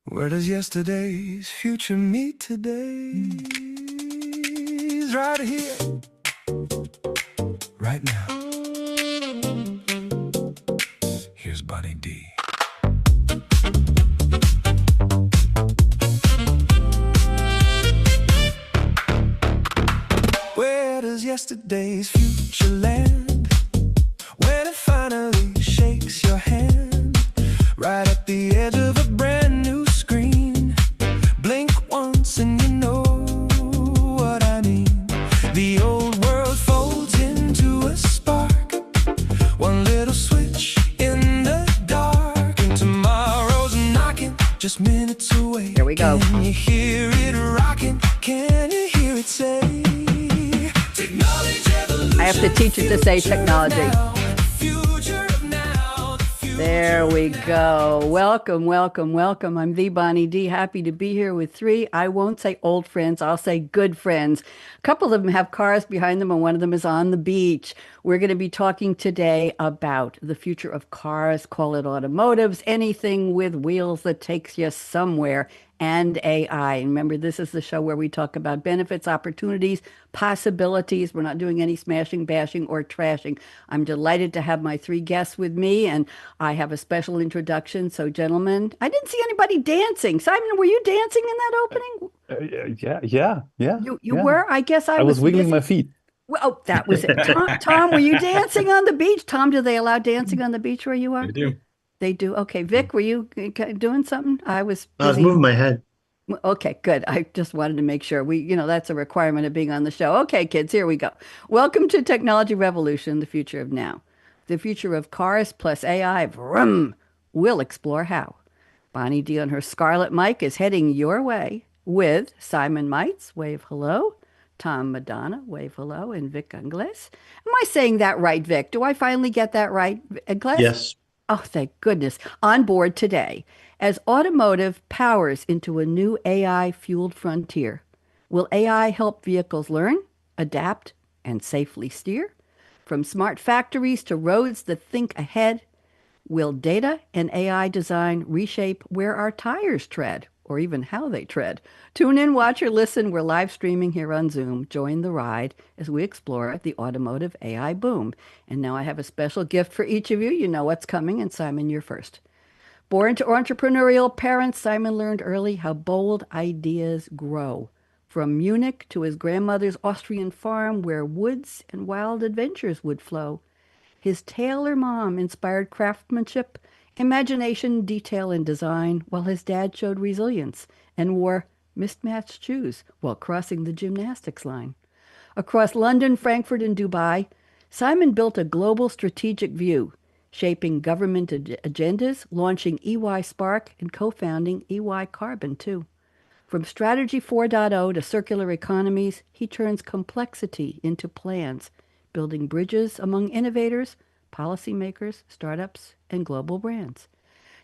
Where does yesterday's future meet today's? Right here, right now. Here's Bonnie D. Where does yesterday's future land? When it finally shakes your hand, right at the edge of a brand new screen. Blink once and you know what I mean. The old world folds into a spark, one little switch in the dark, and tomorrow's knocking, just minutes away. Here we go. Can you hear it rocking? Can you hear it say, technology revolution? I have to teach it to say technology. There we go. Welcome, welcome, welcome. I'm the Bonnie D. Happy to be here with three. I won't say old friends. I'll say good friends. A couple of them have cars behind them, and one of them is on the beach. We're going to be talking today about the future of cars, call it automotives, anything with wheels that takes you somewhere, and AI. And remember, this is the show where we talk about benefits, opportunities, possibilities. We're not doing any smashing, bashing, or trashing. I'm delighted to have my three guests with me, and I have a special introduction. So, gentlemen, I didn't see anybody dancing. Simon, were you dancing in that opening? Yeah. You were? I guess I was wiggling my missing. feet. Well, oh, that was it. Tom, were you dancing on the beach? Tom, do they allow dancing on the beach where you are? I do. They do. Okay, Vic, were you doing something? I was I was busy. moving my head. Okay, good. I just wanted to make sure that's a requirement of being on the show. Okay, kids, here we go. Welcome to Technology Revolution, the future of now. The future of cars plus AI. Vrrooom. We'll explore how. Bonnie D on her Scarlett Mic is heading your way with Simon Meitz, wave hello. Tom Madonna, wave hello. And Vic Inglese. Am I saying that right, Vic? Do I finally get that right, Inglese? Yes. Oh, thank goodness. On board today, as automotive powers into a new AI-fueled frontier, will AI help vehicles learn, adapt, and safely steer? From smart factories to roads that think ahead, will data and AI design reshape where our tires tread, or even how they tread? Tune in, watch, or listen. We're live streaming here on Zoom. Join the ride as we explore the automotive AI boom. And now I have a special gift for each of you. You know what's coming, and Simon, you're first. Born to entrepreneurial parents, Simon learned early how bold ideas grow. From Munich to his grandmother's Austrian farm where woods and wild adventures would flow. His tailor mom inspired craftsmanship, imagination, detail, and design, while his dad showed resilience and wore mismatched shoes while crossing the gymnastics line. Across London, Frankfurt, and Dubai, Simon built a global strategic view, shaping government agendas, launching EY Spark, and co-founding EY Carbon, too. From Strategy 4.0 to circular economies, he turns complexity into plans, building bridges among innovators, policymakers, startups, and global brands.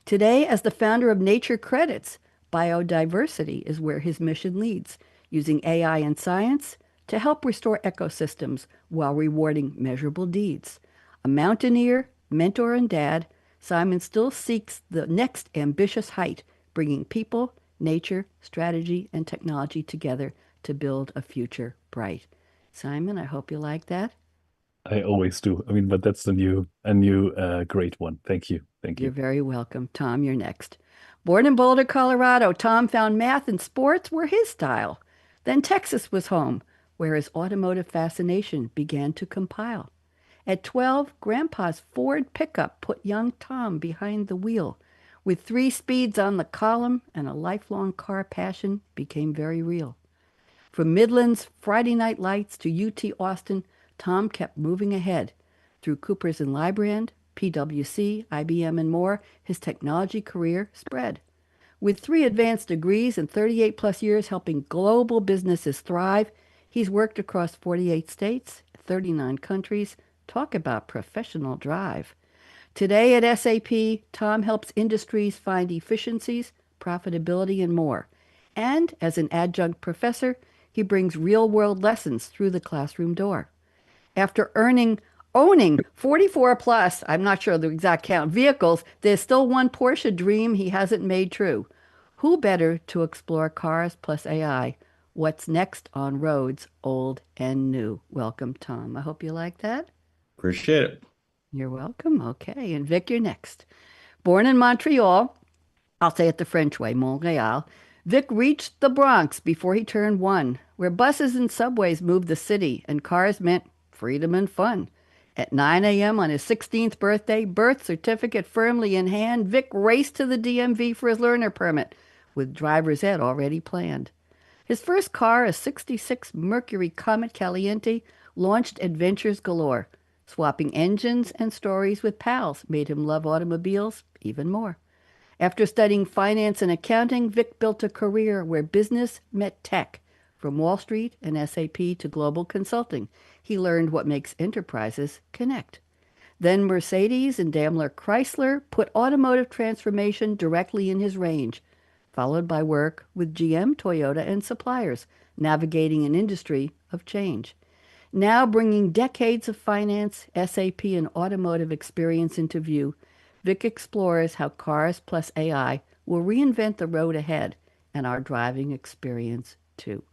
Today, as the founder of Nature Credits, biodiversity is where his mission leads, using AI and science to help restore ecosystems while rewarding measurable deeds. A mountaineer, mentor, and dad, Simon still seeks the next ambitious height, bringing people, nature, strategy, and technology together to build a future bright. Simon, I hope you like that. I always do. I mean, but that's a new great one. Thank you. Thank You're you. very welcome. Tom, you're next. Born in Boulder, Colorado, Tom found math and sports were his style. Then Texas was home, where his automotive fascination began to compile. At 12, Grandpa's Ford pickup put young Tom behind the wheel. With 3 speeds on the column and a lifelong car passion became very real. From Midland's Friday Night Lights to UT Austin, Tom kept moving ahead. Through Coopers and Lybrand, PwC, IBM, and more, his technology career spread. With 3 advanced degrees and 38 plus years helping global businesses thrive, he's worked across 48 states, 39 countries. Talk about professional drive. Today at SAP, Tom helps industries find efficiencies, profitability, and more. And as an adjunct professor, he brings real-world lessons through the classroom door. After owning 44 plus, I'm not sure the exact count, vehicles, there's still one Porsche dream he hasn't made true. Who better to explore cars plus AI? What's next on roads, old and new? Welcome, Tom. I hope you like that. Appreciate it. You're welcome. Okay. And Vic, you're next. Born in Montreal, I'll say it the French way, Montreal, Vic reached the Bronx before he turned one, where buses and subways moved the city and cars meant freedom and fun. At 9 a.m. on his 16th birthday, birth certificate firmly in hand, Vic raced to the DMV for his learner permit, with driver's ed already planned. His first car, a '66 Mercury Comet Caliente, launched adventures galore. Swapping engines and stories with pals made him love automobiles even more. After studying finance and accounting, Vic built a career where business met tech. From Wall Street and SAP to global consulting, he learned what makes enterprises connect. Then Mercedes and Daimler Chrysler put automotive transformation directly in his range, followed by work with GM, Toyota, and suppliers, navigating an industry of change. Now bringing decades of finance, SAP, and automotive experience into view, Vic explores how cars plus AI will reinvent the road ahead and our driving experience too.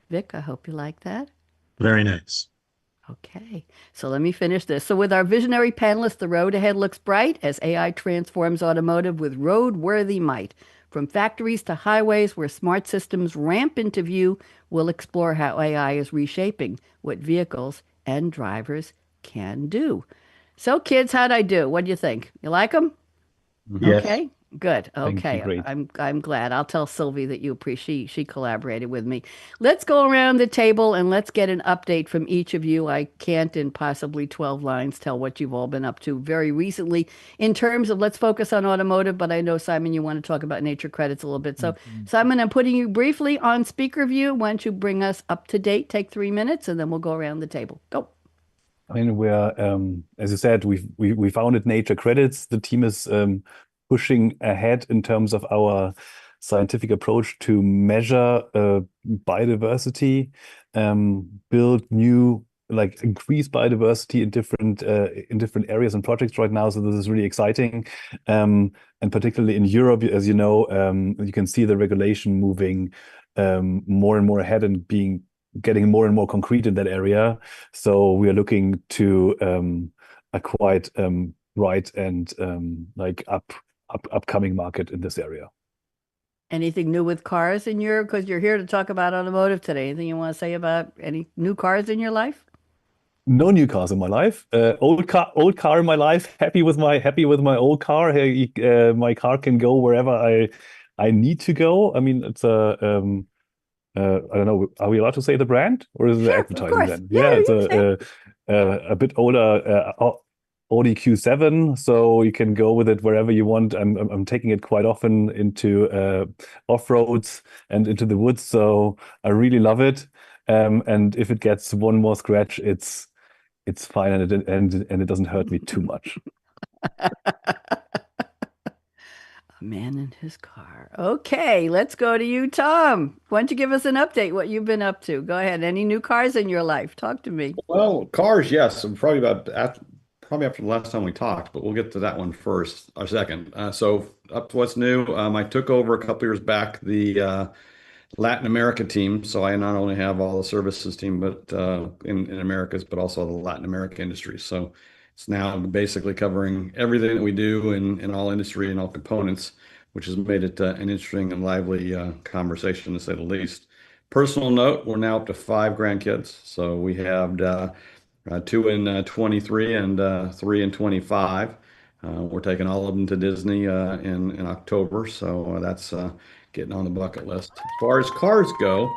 Vic, I hope you like that. Very nice. Okay, so let me finish this. So with our visionary panelists, the road ahead looks bright as AI transforms automotive with road-worthy might. From factories to highways where smart systems ramp into view, we'll explore how AI is reshaping what vehicles and drivers can do. So kids, how'd I do? What do you think? You like them? Yes. Okay, good. Thank you. Okay, Great. I'm glad. I'll tell Sylvie that you appreciate she collaborated with me. Let's go around the table and let's get an update from each of you. I can't in possibly 12 lines tell what you've all been up to very recently in terms of let's focus on automotive, but I know Simon you want to talk about nature credits a little bit. So Simon, I'm putting you briefly on speaker view. Why don't you bring us up to date? Take 3 minutes and then we'll go around the table. Go. I mean, as you said, we founded Nature Credits. The team is pushing ahead in terms of our scientific approach to measure biodiversity, build new, like increase biodiversity in different areas and projects right now. So this is really exciting, and particularly in Europe, as you know, you can see the regulation moving more and more ahead and getting more and more concrete in that area. So we are looking to a quite bright and upcoming market in this area. Anything new with cars in your, because you're here to talk about automotive today. Anything you want to say about any new cars in your life? No new cars in my life. Old car in my life. Happy with my old car. Hey, my car can go wherever I need to go. I mean, it's I don't know. Are we allowed to say the brand, or is it Sure, of advertising course. then? Yeah, Yeah, it's you can say. a bit older Audi Q7, so you can go with it wherever you want. I'm taking it quite often into off-roads and into the woods, so I really love it. And if it gets one more scratch, it's fine, and it doesn't hurt me too much. A man in his car. Okay, let's go to you, Tom. Why don't you give us an update what you've been up to? Go ahead. Any new cars in your life? Talk to me. Well, cars, yes. I'm probably after the last time we talked, but we'll get to that one first or second. So up to what's new. I took over a couple years back the Latin America team. So I not only have all the services team, but in Americas, but also the Latin America industry. So it's now basically covering everything that we do in all industry and all components, which has made it an interesting and lively conversation to say the least. Personal note, we're now up to 5 grandkids. So we have two in 23 and three in 25. We're taking all of them to Disney in October. So that's getting on the bucket list. As far as cars go,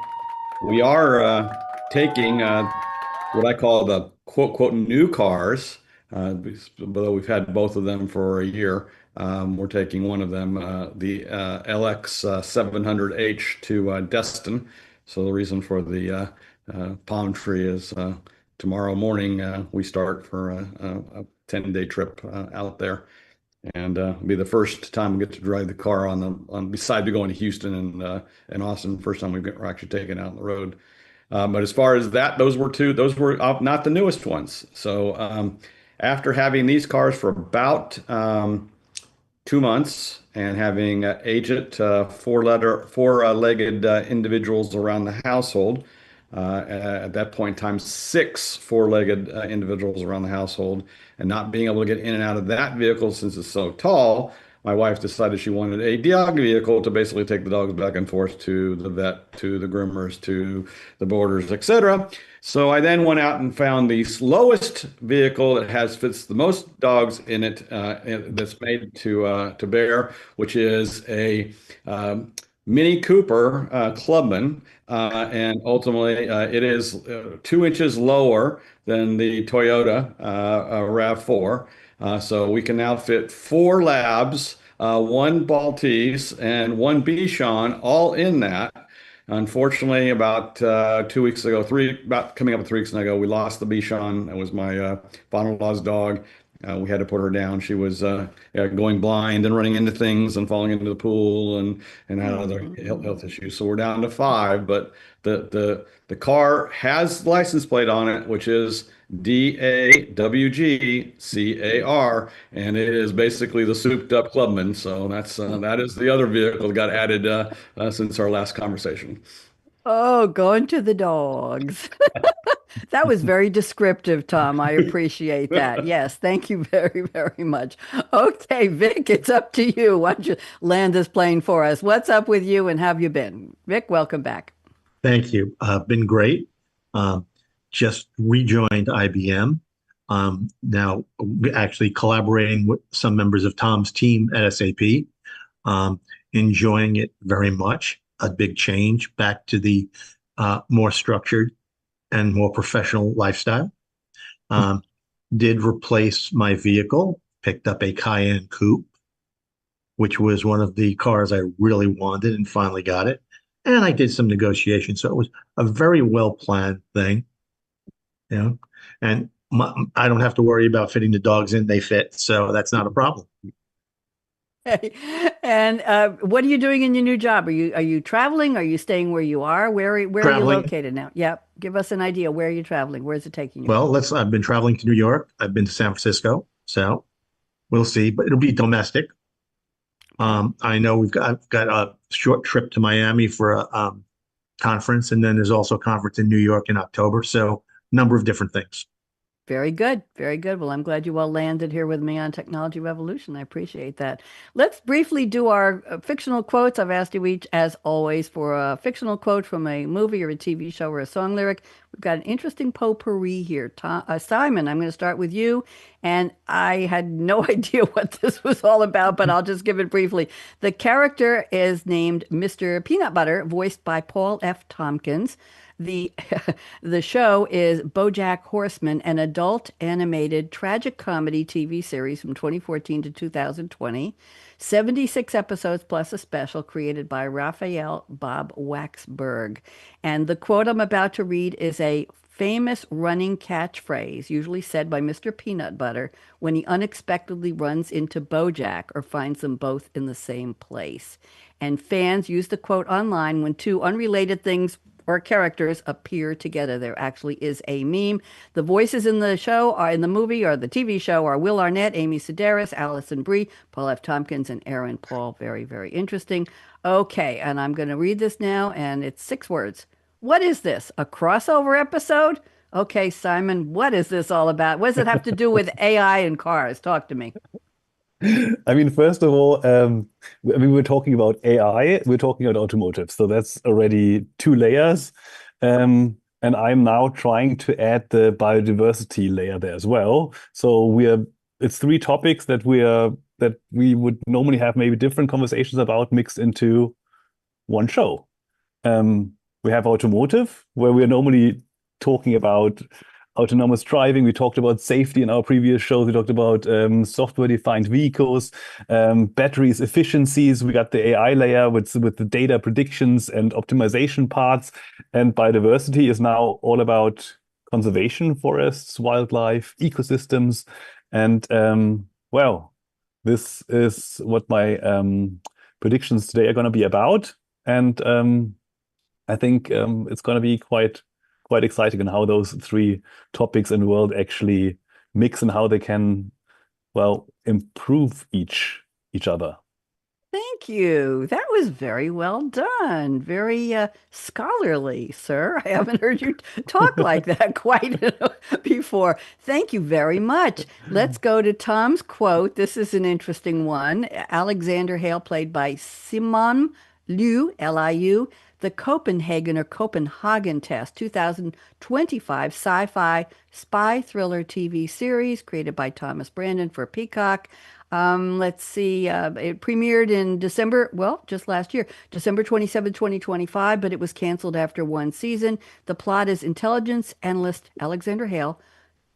we are taking what I call the quote, quote, new cars, although we've had both of them for a year. We're taking one of them, the LX 700H to Destin. So the reason for the palm tree is tomorrow morning we start for a 10-day trip out there. And be the first time we get to drive the car on besides going to Houston and Austin, first time we're actually taking it out on the road. But as far as that, those were not the newest ones. So after having these cars for about 2 months and having aged four-legged individuals around the household. At that point in time, six four-legged individuals around the household, and not being able to get in and out of that vehicle since it's so tall, my wife decided she wanted a dog vehicle to basically take the dogs back and forth to the vet, to the groomers, to the boarders, etc. So I then went out and found the slowest vehicle that fits the most dogs in it, that's made to bear, which is a Mini Cooper Clubman, and ultimately it is 2 inches lower than the Toyota RAV4. So we can now fit four Labs, one Maltese, and one Bichon, all in that. Unfortunately, about 2 weeks ago, about coming up with 3 weeks ago, we lost the Bichon. That was my father-in-law's dog. We had to put her down. She was going blind and running into things and falling into the pool and had other health issues. So we're down to five, but the car has the license plate on it, which is DAWGCAR, and it is basically the souped up Clubman. So that is the other vehicle that got added since our last conversation. Oh, going to the dogs. That was very descriptive, Tom. I appreciate that. Yes, thank you very, very much. Okay, Vic, it's up to you. Why don't you land this plane for us? What's up with you and have you been? Vic, welcome back. Thank you. Been great. Um, just rejoined IBM. Now, actually collaborating with some members of Tom's team at SAP. Enjoying it very much. A big change back to the more structured and more professional lifestyle. Did replace my vehicle, picked up a Cayenne Coupe, which was one of the cars I really wanted and finally got it. And I did some negotiation. So it was a very well-planned thing, you know, and I don't have to worry about fitting the dogs in, they fit. So that's not a problem. Okay. And what are you doing in your new job? Are you traveling? Are you staying where you are? Where are you Traveling. located now? Yep. Give us an idea. Where are you traveling? Where is it taking you? Well, I've been traveling to New York. I've been to San Francisco. So we'll see, but it'll be domestic. I know I've got a short trip to Miami for a conference, and then there's also a conference in New York in October. So number of different things. Very good. Very good. Well, I'm glad you all landed here with me on Technology Revolution. I appreciate that. Let's briefly do our fictional quotes. I've asked you each, as always, for a fictional quote from a movie or a TV show or a song lyric. We've got an interesting potpourri here. Simon, I'm going to start with you. And I had no idea what this was all about, but I'll just give it briefly. The character is named Mr. Peanut Butter, voiced by Paul F. Tompkins. The the show is BoJack Horseman, an adult animated tragic comedy TV series from 2014 to 2020. 76 episodes plus a special created by Raphael Bob Waxberg. And the quote I'm about to read is a famous running catchphrase, usually said by Mr. Peanut Butter when he unexpectedly runs into BoJack or finds them both in the same place. And fans use the quote online when two unrelated things or characters appear together. There actually is a meme. The voices in the show are in the movie or the TV show are Will Arnett, Amy Sedaris, Alison Brie, Paul F. Tompkins, and Aaron Paul. Very, very interesting. Okay, and I'm going to read this now, and it's 6 words. What is this? A crossover episode? Okay, Simon, what is this all about? What does it have to do with AI and cars? Talk to me. I mean, first of all, we're talking about AI, we're talking about automotive, so that's already 2 layers. And I'm now trying to add the biodiversity layer there as well. So it's 3 topics that we would normally have maybe different conversations about mixed into one show. We have automotive, where we're normally talking about autonomous driving. We talked about safety in our previous shows. We talked about software-defined vehicles, batteries, efficiencies. We got the AI layer with the data predictions and optimization parts. And biodiversity is now all about conservation, forests, wildlife, ecosystems. And well, this is what my predictions today are going to be about. And I think it's going to be quite exciting and how those 3 topics in the world actually mix and how they can, well, improve each each other. Thank you. That was very well done. Very scholarly, sir. I haven't heard you talk like that quite before. Thank you very much. Let's go to Tom's quote. This is an interesting one. Alexander Hale, played by Simon Liu, Liu, the Copenhagen Test, 2025 sci-fi spy thriller TV series created by Thomas Brandon for Peacock. Let's see. It premiered in December, well, just last year, December 27, 2025, but it was canceled after one season. The plot is intelligence analyst Alexander Hale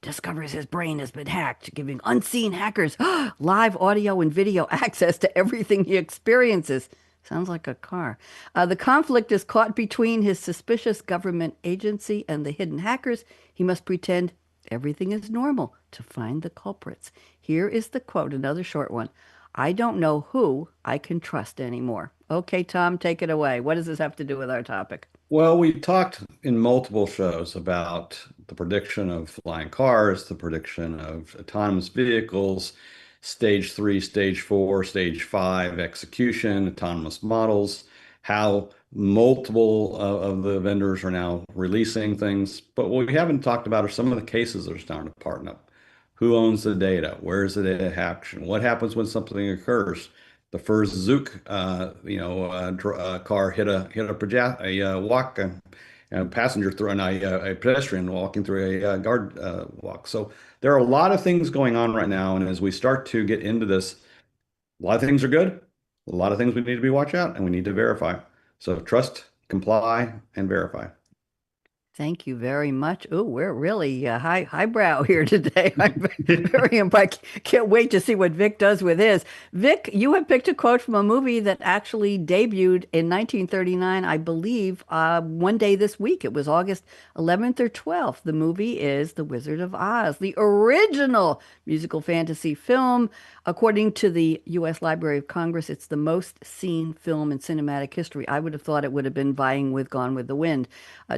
discovers his brain has been hacked, giving unseen hackers live audio and video access to everything he experiences. Sounds like a car. The conflict is caught between his suspicious government agency and the hidden hackers. He must pretend everything is normal to find the culprits. Here is the quote, another short one. I don't know who I can trust anymore. Okay, Tom, take it away. What does this have to do with our topic? Well, we talked in multiple shows about the prediction of flying cars, the prediction of autonomous vehicles, stage 3, stage 4, stage 5 execution, autonomous models, how multiple of the vendors are now releasing things. But what we haven't talked about are some of the cases that are starting to partner up. Who owns the data? Where's the data action? What happens when something occurs? The first Zook, car hit a passenger through and a pedestrian walking through a guard walk. So there are a lot of things going on right now, and as we start to get into this, a lot of things are good, a lot of things we need to be watch out, and we need to verify. So trust, comply, and verify. Thank you very much. Oh, we're really highbrow here today. I'm very impressed. Can't wait to see what Vic does with his. Vic, you have picked a quote from a movie that actually debuted in 1939, I believe, one day this week. It was August 11th or 12th. The movie is The Wizard of Oz, the original musical fantasy film. According to the U.S. Library of Congress, it's the most seen film in cinematic history. I would have thought it would have been vying with Gone with the Wind.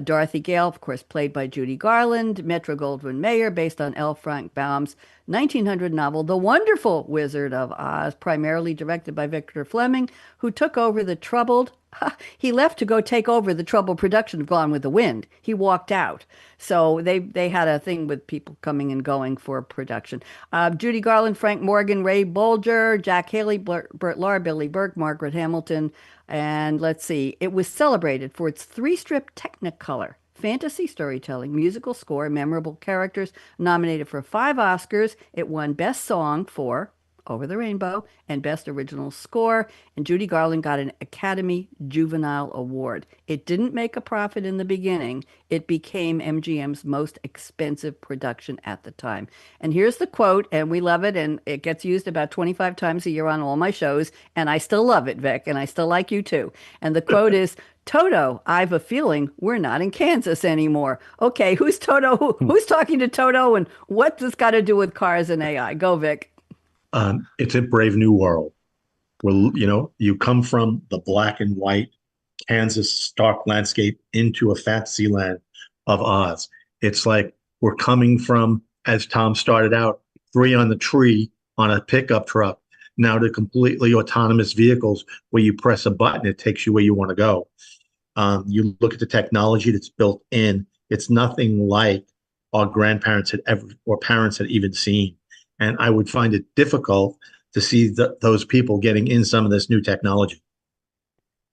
Dorothy Gale, of course, played by Judy Garland, Metro-Goldwyn-Mayer, based on L. Frank Baum's 1900 novel, The Wonderful Wizard of Oz, primarily directed by Victor Fleming, who took over the troubled he left to go take over the troubled production of Gone with the Wind. He walked out. So they had a thing with people coming and going for production. Judy Garland, Frank Morgan, Ray Bolger, Jack Haley, Burt Lahr, Billy Burke, Margaret Hamilton. And let's see, it was celebrated for its three-strip Technicolor fantasy storytelling, musical score, memorable characters, nominated for 5 Oscars. It won Best Song for Over the Rainbow and Best Original Score, and Judy Garland got an Academy Juvenile Award. It didn't make a profit in the beginning. It became MGM's most expensive production at the time. And here's the quote, and we love it, and it gets used about 25 times a year on all my shows, and I still love it, Vic, and I still like you too. And the quote is, Toto, I've a feeling we're not in Kansas anymore. Okay, who's Toto? Who's talking to Toto, and what's this got to do with cars and AI? Go, Vic. It's a brave new world where, you come from the black and white Kansas stark landscape into a fantasy land of Oz. It's like we're coming from, as Tom started out, 3 on the tree on a pickup truck, now to completely autonomous vehicles where you press a button, it takes you where you want to go. You look at the technology that's built in, it's nothing like our grandparents had ever, or parents had even seen. And I would find it difficult to see those people getting in some of this new technology.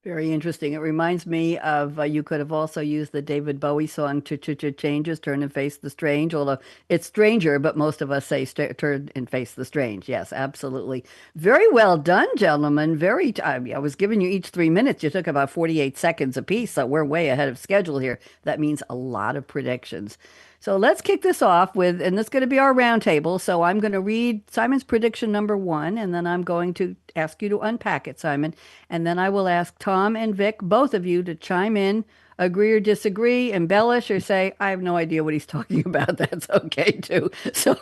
Very interesting. It reminds me of you could have also used the David Bowie song Changes, Turn and Face the Strange, although it's stranger, but most of us say turn and face the strange. Yes, absolutely. Very well done, gentlemen. I was giving you each 3 minutes. You took about 48 seconds apiece, so we're way ahead of schedule here. That means a lot of predictions. So let's kick this off with, and this is going to be our roundtable. So I'm going to read Simon's prediction number 1, and then I'm going to ask you to unpack it, Simon. And then I will ask Tom and Vic, both of you, to chime in, agree or disagree, embellish, or say, I have no idea what he's talking about. That's okay, too. So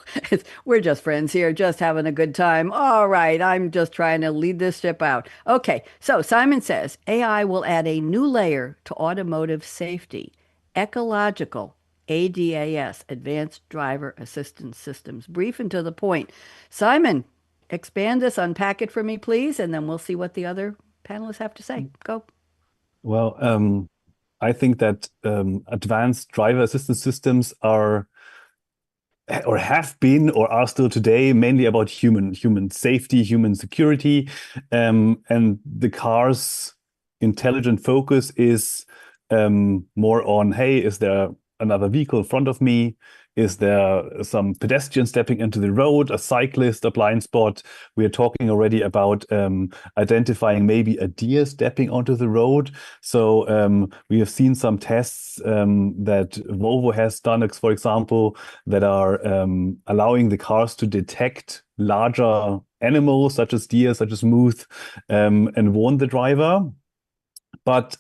we're just friends here, just having a good time. All right, I'm just trying to lead this ship out. Okay, so Simon says, AI will add a new layer to automotive safety, ecological, ADAS, Advanced Driver Assistance Systems. Brief and to the point. Simon, expand this, unpack it for me, please, and then we'll see what the other panelists have to say. Go. Well, I think that advanced driver assistance systems are or have been or are still today mainly about human safety, human security, and the car's intelligent focus is more on, hey, is there another vehicle in front of me? Is there some pedestrian stepping into the road, a cyclist, a blind spot? We are talking already about identifying maybe a deer stepping onto the road. So we have seen some tests that Volvo has done, for example, that are allowing the cars to detect larger animals such as deer, such as moose, and warn the driver. But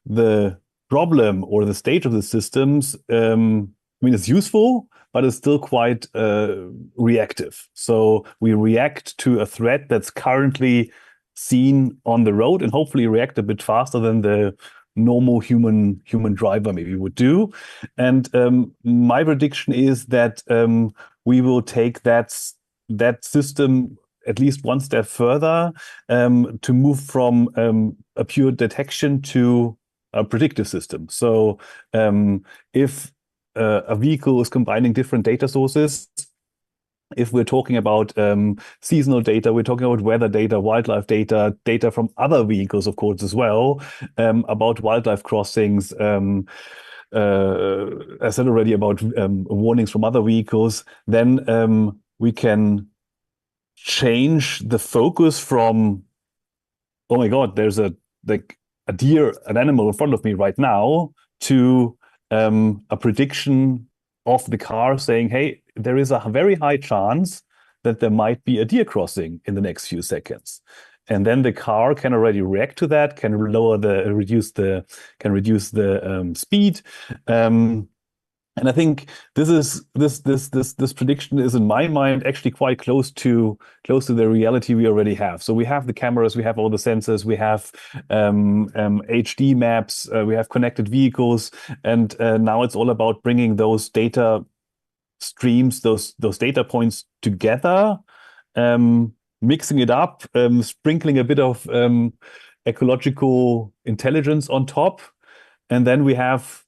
the problem or the state of the systems, I mean, it's useful, but it's still quite reactive. So we react to a threat that's currently seen on the road and hopefully react a bit faster than the normal human driver maybe would do. And my prediction is that we will take that system at least one step further to move from a pure detection to a predictive system. So if a vehicle is combining different data sources, if we're talking about seasonal data, we're talking about weather data, wildlife data, data from other vehicles, of course, as well, about wildlife crossings, I said already about warnings from other vehicles, then we can change the focus from, oh my God, there's a deer, an animal in front of me right now, to a prediction of the car saying, hey, there is a very high chance that there might be a deer crossing in the next few seconds. And then the car can already react to that, can reduce the speed. And I think this prediction is, in my mind, actually quite close to the reality we already have. So we have the cameras, we have all the sensors, we have HD maps, we have connected vehicles, and now it's all about bringing those data streams, those data points together, mixing it up, sprinkling a bit of ecological intelligence on top, and then we have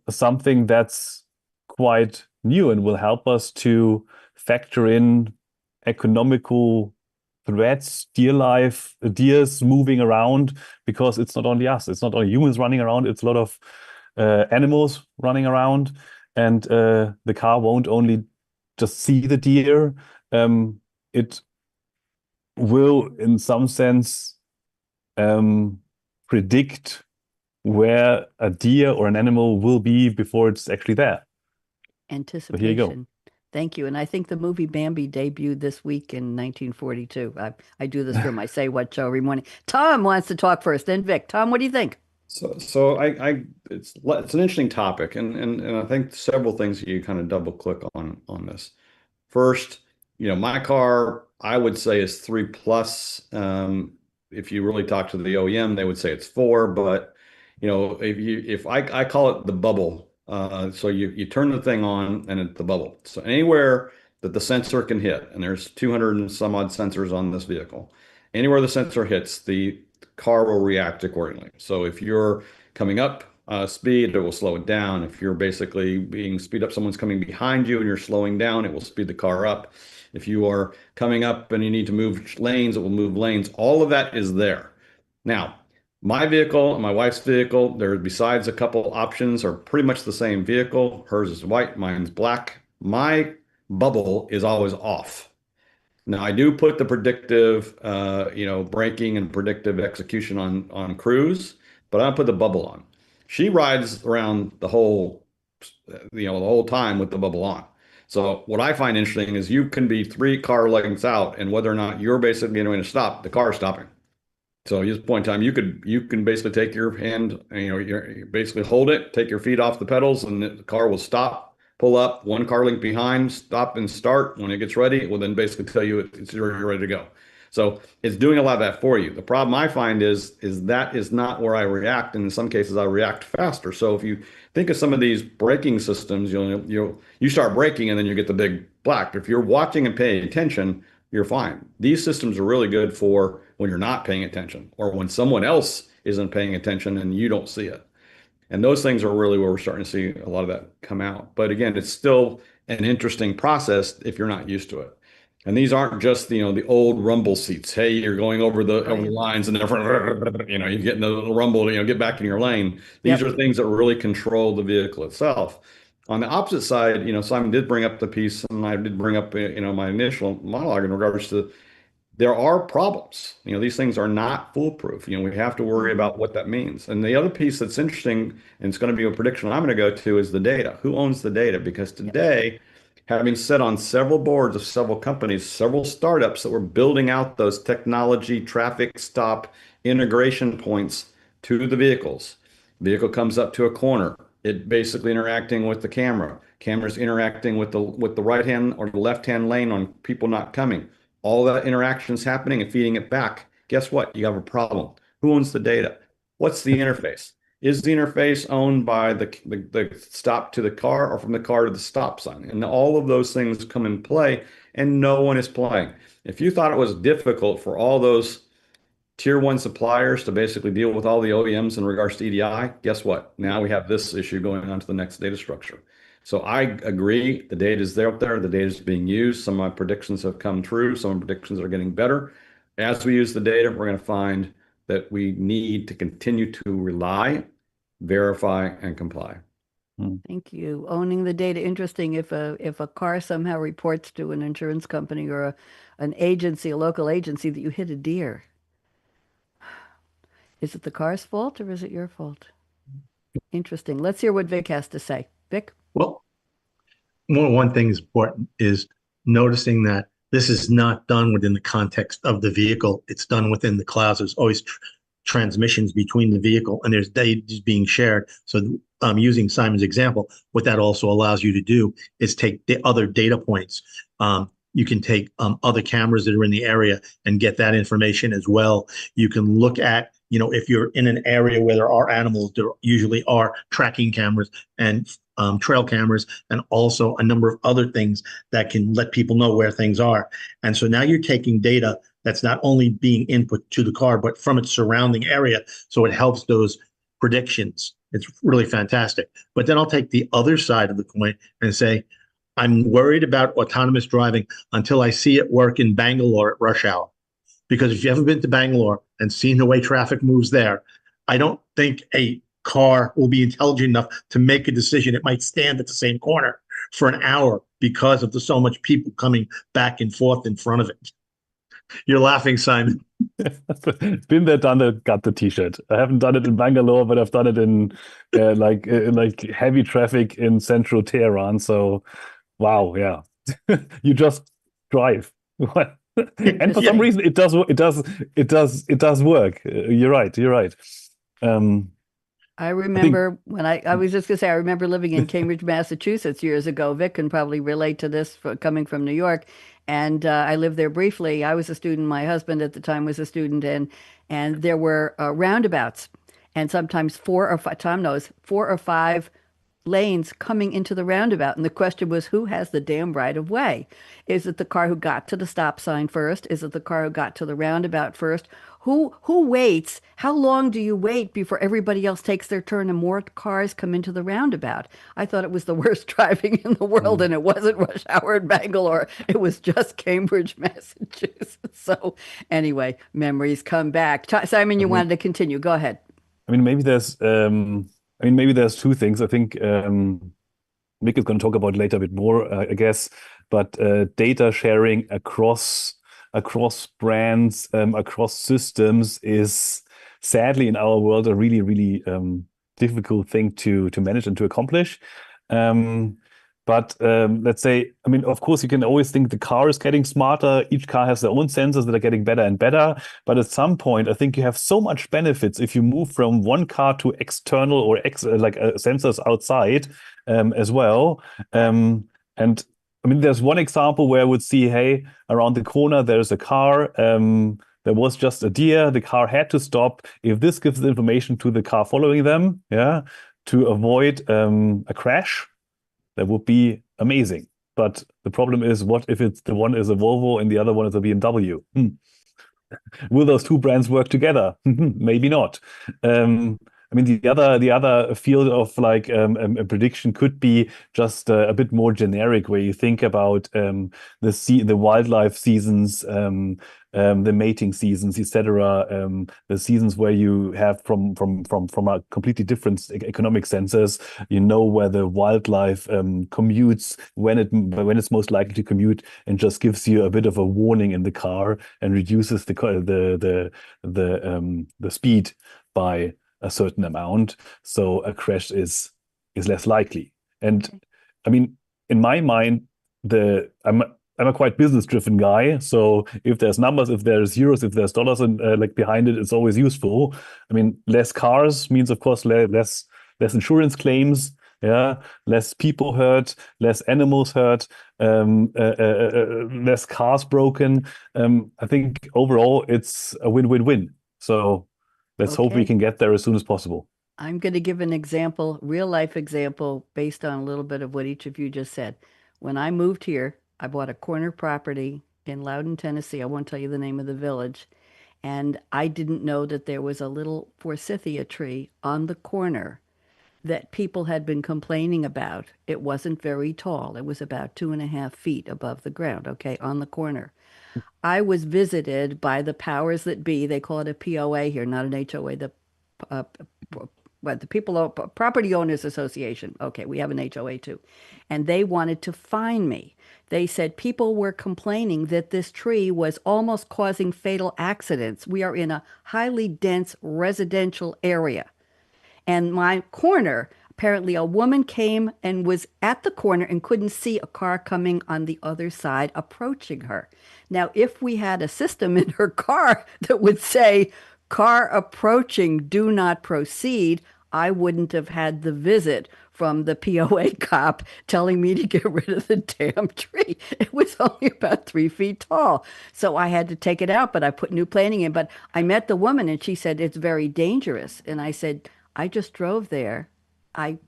something that's quite new and will help us to factor in economical threats, deers moving around, because it's not only us, it's not only humans running around, it's a lot of animals running around, and the car won't only just see the deer, it will, in some sense, predict where a deer or an animal will be before it's actually there. Anticipation. So here you go. Thank you. And I think the movie Bambi debuted this week in 1942. I do this for my Say What show every morning. Tom wants to talk first, then Vic. Tom, what do you think? So it's an interesting topic, and I think several things you kind of double click on this. First, my car, I would say, is 3+. If you really talk to the OEM, they would say it's 4, but if I call it the bubble. So you turn the thing on and it's the bubble. So anywhere that the sensor can hit, and there's 200 and some odd sensors on this vehicle, anywhere the sensor hits, the car will react accordingly. So if you're coming up speed, it will slow it down. If you're basically being speed up, someone's coming behind you and you're slowing down, it will speed the car up. If you are coming up and you need to move lanes, it will move lanes. All of that is there. Now, my vehicle and my wife's vehicle, besides a couple options, are pretty much the same vehicle. Hers is white, mine's black. My bubble is always off. Now, I do put the predictive, braking and predictive execution on cruise, but I don't put the bubble on. She rides around the whole time with the bubble on. So what I find interesting is you can be 3 car lengths out, and whether or not you're basically going to stop, the car is stopping. So at this point in time, you can basically take your hand, you basically hold it, take your feet off the pedals, and the car will stop, pull up, 1 car link behind, stop and start. When it gets ready, it will then basically tell you you're ready to go. So it's doing a lot of that for you. The problem I find is that is not where I react. And in some cases, I react faster. So if you think of some of these braking systems, you start braking and then you get the big black. If you're watching and paying attention, you're fine. These systems are really good for when you're not paying attention or when someone else isn't paying attention and you don't see it. And those things are really where we're starting to see a lot of that come out. But again, it's still an interesting process if you're not used to it. And these aren't just the old rumble seats. Hey, you're going over the lines and therefore you're getting the little rumble, get back in your lane. These are things that really control the vehicle itself. On the opposite side, Simon did bring up the piece, and I did bring up my initial monologue in regards to there are problems. These things are not foolproof. We have to worry about what that means. And the other piece that's interesting, and it's going to be a prediction I'm going to go to, is the data. Who owns the data? Because today, having sat on several boards of several companies, several startups that were building out those technology traffic stop integration points to the vehicles. Vehicle comes up to a corner. It basically interacting with the camera. Camera's interacting with the right hand or the left hand lane on people not coming. All that interaction is happening and feeding it back. Guess what? You have a problem. Who owns the data? What's the interface? Is the interface owned by the stop to the car or from the car to the stop sign? And all of those things come in play, and no one is playing. If you thought it was difficult for all those tier one suppliers to basically deal with all the OEMs in regards to EDI, guess what? Now we have this issue going on to the next data structure. So I agree, the data is out there, the data is being used. Some of my predictions have come true, some of my predictions are getting better. As we use the data, we're going to find that we need to continue to rely, verify, and comply. Thank you. Owning the data. Interesting. If a car somehow reports to an insurance company or an agency, a local agency, that you hit a deer, is it the car's fault or is it your fault? Interesting. Let's hear what Vic has to say. Vic? Well, one thing is important is noticing that this is not done within the context of the vehicle. It's done within the clouds. There's always transmissions between the vehicle, and there's data being shared. So using Simon's example, what that also allows you to do is take the other data points. You can take other cameras that are in the area and get that information as well. You can look at, if you're in an area where there are animals, there usually are tracking cameras and trail cameras, and also a number of other things that can let people know where things are. And so now you're taking data that's not only being input to the car, but from its surrounding area. So it helps those predictions. It's really fantastic. But then I'll take the other side of the coin and say, I'm worried about autonomous driving until I see it work in Bangalore at rush hour. Because if you haven't been to Bangalore and seen the way traffic moves there, I don't think a car will be intelligent enough to make a decision. It might stand at the same corner for an hour because of so much people coming back and forth in front of it. You're laughing, Simon. Been there, done it, got the t-shirt. I haven't done it in Bangalore, but I've done it in like heavy traffic in central Tehran. So, wow, yeah, you just drive. And for some reason, it does work. You're right. I remember when I was just going to say, I remember living in Cambridge, Massachusetts years ago. Vic can probably relate to this coming from New York. And I lived there briefly. I was a student. My husband at the time was a student. And there were roundabouts. And sometimes 4 or 5, Tom knows, 4 or 5 lanes coming into the roundabout. And the question was, who has the damn right of way? Is it the car who got to the stop sign first? Is it the car who got to the roundabout first? Who waits? How long do you wait before everybody else takes their turn and more cars come into the roundabout? I thought it was the worst driving in the world, and it wasn't rush hour in Bangalore. It was just Cambridge, Massachusetts. So anyway, memories come back. Simon, you wanted to continue. Go ahead. Maybe there's two things. I think Mick is going to talk about later a bit more, I guess. But data sharing across brands, across systems is sadly in our world a really, really difficult thing to manage and to accomplish. But let's say, of course, you can always think the car is getting smarter. Each car has their own sensors that are getting better and better. But at some point, I think you have so much benefits if you move from one car to external or sensors outside as well. And there's one example where I would see, hey, around the corner, there's a car. There was just a deer. The car had to stop. If this gives the information to the car following them, to avoid a crash, that would be amazing. But the problem is, what if it's the one is a Volvo and the other one is a BMW? Will those two brands work together? Maybe not. I mean, the other field of like a prediction could be just a bit more generic, where you think about the wildlife seasons, the mating seasons, etc. The seasons where you have from a completely different economic senses. You know where the wildlife commutes, when it's most likely to commute, and just gives you a bit of a warning in the car and reduces the speed by a certain amount, so a crash is less likely. And I mean, in my mind, I'm a quite business-driven guy. So if there's numbers, if there's zeros, if there's dollars and like behind it, it's always useful. I mean, less cars means, of course, less insurance claims. Yeah, less people hurt, less animals hurt, less cars broken. I think overall it's a win-win-win. So let's hope we Okay. can get there as soon as possible. I'm going to give an example, real life example, based on a little bit of what each of you just said. When I moved here, I bought a corner property in Loudon, Tennessee. I won't tell you the name of the village. And I didn't know that there was a little forsythia tree on the corner that people had been complaining about. It wasn't very tall. It was about 2.5 feet above the ground, okay, on the corner. I was visited by the powers that be. They call it a POA here, not an HOA. Uh, the Property Owners Association. Okay, we have an HOA too. And they wanted to fine me. They said people were complaining that this tree was almost causing fatal accidents. We are in a highly dense residential area. And my corner, apparently a woman came and was at the corner and couldn't see a car coming on the other side approaching her. Now, if we had a system in her car that would say, car approaching, do not proceed, I wouldn't have had the visit from the POA cop telling me to get rid of the damn tree. It was only about 3 feet tall. So I had to take it out, but I put new planning in. But I met the woman and she said, it's very dangerous. And I said, I just drove there. I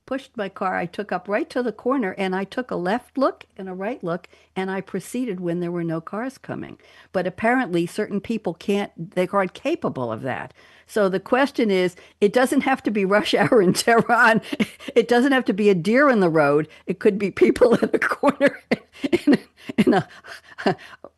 pushed my car. I took up right to the corner and I took a left look and a right look and I proceeded when there were no cars coming. But apparently certain people can't, they aren't capable of that. So the question is, it doesn't have to be rush hour in Tehran. It doesn't have to be a deer in the road. It could be people in a corner in a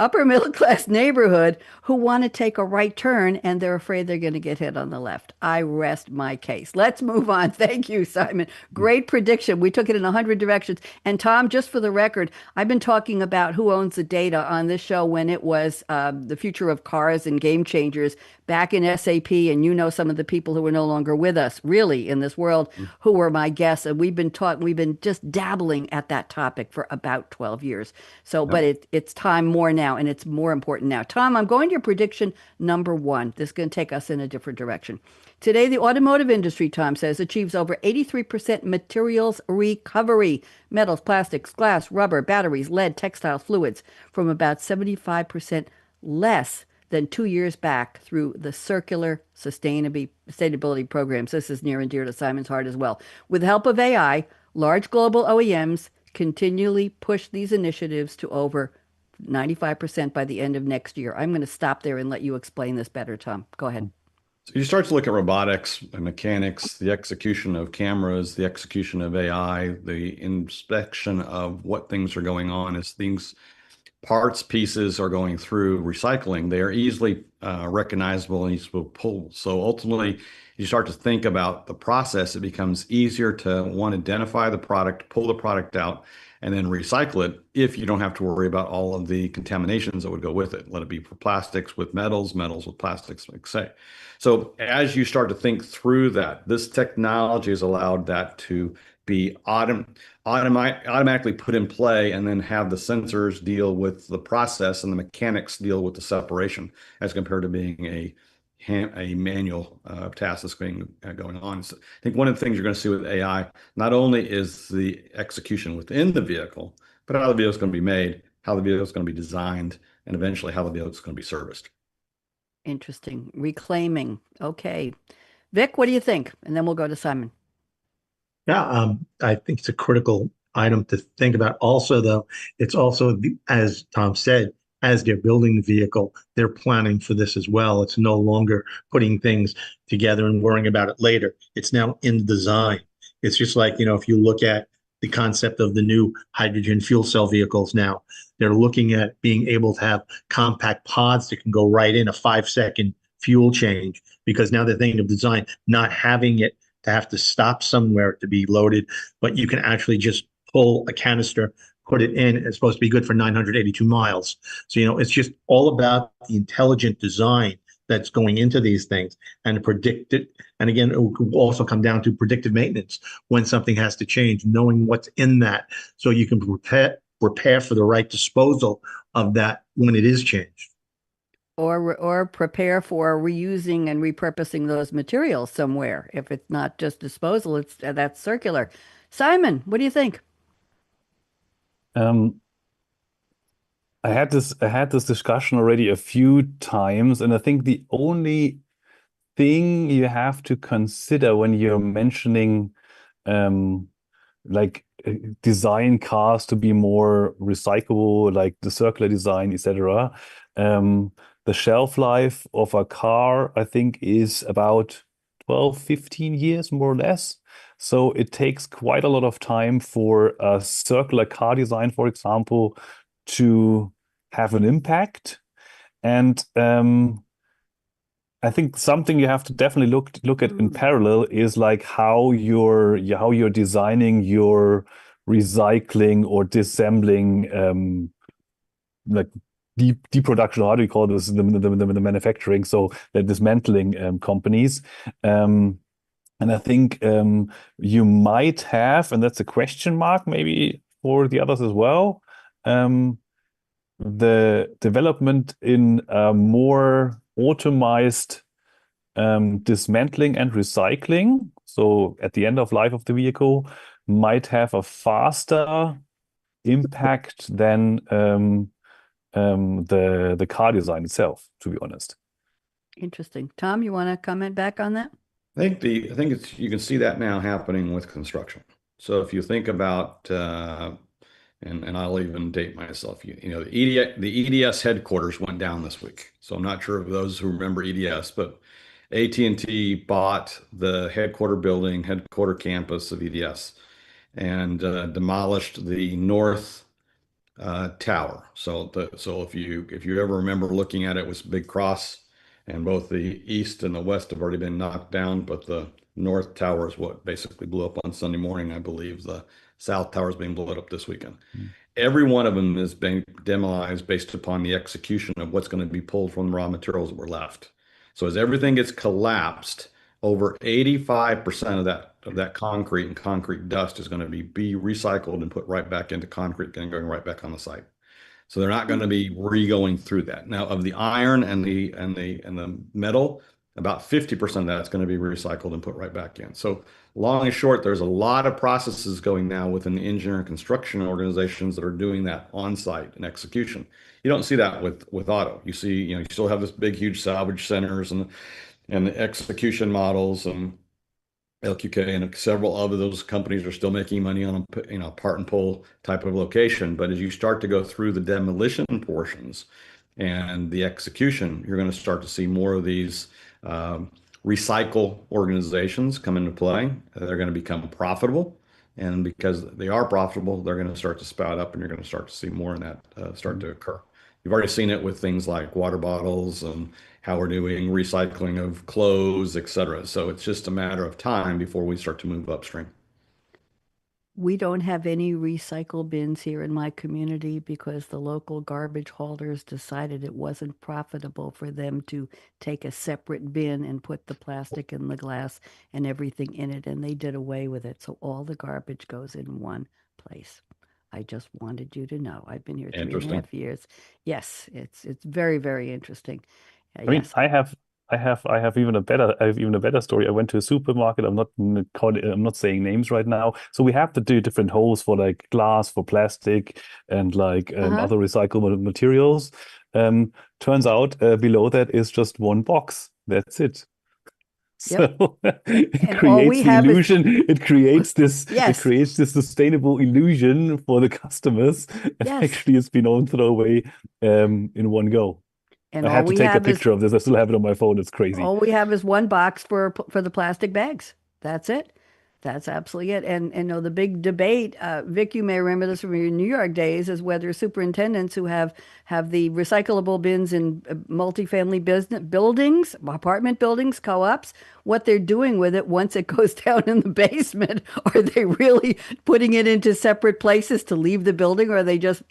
upper middle class neighborhood who want to take a right turn and they're afraid they're going to get hit on the left. I rest my case. Let's move on. Thank you, Simon. Great prediction. We took it in 100 directions. And Tom, just for the record, I've been talking about who owns the data on this show when it was the future of cars and game changers back in SAP. And you know some of the people who are no longer with us really in this world who were my guests. And we've been just dabbling at that topic for about 12 years. So, but it's time more now and it's more important now. Tom, I'm going to your prediction number one. This is going to take us in a different direction. Today, the automotive industry, Tom says, achieves over 83% materials recovery. Metals, plastics, glass, rubber, batteries, lead, textile fluids, from about 75% less than 2 years back through the circular sustainability programs. This is near and dear to Simon's heart as well. With the help of AI, large global OEMs continually push these initiatives to over 95% by the end of next year. I'm going to stop there and let you explain this better, Tom. Go ahead. So you start to look at robotics and mechanics, the execution of cameras, the execution of AI, the inspection of what things are going on as things, parts, pieces are going through recycling. They are easily recognizable and easily pulled. So ultimately, you start to think about the process. It becomes easier to, one, identify the product, pull the product out, and then recycle it if you don't have to worry about all of the contaminations that would go with it. Let it be for plastics with metals, metals with plastics, like say. So as you start to think through that, this technology has allowed that to be automatically put in play and then have the sensors deal with the process and the mechanics deal with the separation as compared to being a manual task that's going on. So I think one of the things you're going to see with AI, not only is the execution within the vehicle, but how the vehicle is going to be made, how the vehicle is going to be designed, and eventually how the vehicle is going to be serviced. Interesting. Reclaiming. Okay. Vic, what do you think? And then we'll go to Simon. Yeah, I think it's a critical item to think about. Also, though, it's also, as Tom said, as they're building the vehicle, they're planning for this as well. It's no longer putting things together and worrying about it later. It's now in the design. It's just like, if you look at the concept of the new hydrogen fuel cell vehicles now, they're looking at being able to have compact pods that can go right in a 5-second fuel change, because now they're thinking of design, not having it to have to stop somewhere to be loaded, but you can actually just pull a canister, put it in. It's supposed to be good for 982 miles. So, it's just all about the intelligent design that's going into these things and predict it. And again, it will also come down to predictive maintenance when something has to change, knowing what's in that so you can prepare for the right disposal of that when it is changed. Or prepare for reusing and repurposing those materials somewhere. If it's not just disposal, that's circular. Simon, what do you think? Um, I had this discussion already a few times, and I think the only thing you have to consider when you're mentioning um, like design cars to be more recyclable, like the circular design, etc. The shelf life of a car, I think, is about 12, 15 years, more or less. So it takes quite a lot of time for a circular car design, for example, to have an impact. And I think something you have to definitely look at in parallel is like how you're designing your recycling or disassembling like deep production. How do you call this? The manufacturing, so the dismantling companies. And I think you might have, and that's a question mark maybe for the others as well. The development in a more automized dismantling and recycling, so at the end of life of the vehicle, might have a faster impact than the car design itself, to be honest. Interesting. Tom, you want to comment back on that? I think you can see that now happening with construction. So if you think about and I'll even date myself. The EDS headquarters went down this week. So I'm not sure of those who remember EDS, but AT&T bought the headquarter campus of EDS and demolished the north tower. So if you ever remember looking at it, it was a big cross, and both the east and the west have already been knocked down, but the north tower is what basically blew up on Sunday morning. I believe the south tower is being blown up this weekend. Every one of them is being demolished based upon the execution of what's going to be pulled from the raw materials that were left. So as everything gets collapsed, over 85% of that concrete and concrete dust is going to be recycled and put right back into concrete and going right back on the site. So they're not going to be re-going through that. Now, of the iron and the metal, about 50% of that's going to be recycled and put right back in. So long and short, there's a lot of processes going now within the engineering and construction organizations that are doing that on site and execution. You don't see that with auto. You see, you still have this big, huge salvage centers and the execution models and LQK and several of those companies are still making money on a part and pull type of location. But as you start to go through the demolition portions and the execution, you're going to start to see more of these recycle organizations come into play. They're going to become profitable. And because they are profitable, they're going to start to spout up, and you're going to start to see more of that start to occur. You've already seen it with things like water bottles and how we're doing recycling of clothes, et cetera. So it's just a matter of time before we start to move upstream. We don't have any recycle bins here in my community because the local garbage haulers decided it wasn't profitable for them to take a separate bin and put the plastic and the glass and everything in it, and they did away with it. So all the garbage goes in one place. I just wanted you to know. I've been here 3.5 years. Yes, it's very, very interesting. I mean, Yes. I have even a better story. I went to a supermarket. I'm not saying names right now. So we have to do different holes for like glass, for plastic, and like other recyclable materials. Turns out below that is just one box. That's it. Yep. So it And all we creates the have is illusion. It creates this. It yes, creates this sustainable illusion for the customers, and yes. actually, it's been all thrown away in one go. And I had to take a picture of this. I still have it on my phone. It's crazy. all we have is one box for the plastic bags. That's it. That's absolutely it. And you know, the big debate, Vic, you may remember this from your New York days, is whether superintendents who have the recyclable bins in multifamily business buildings, apartment buildings, co-ops, what they're doing with it once it goes down in the basement. Are they really putting it into separate places to leave the building, or are they just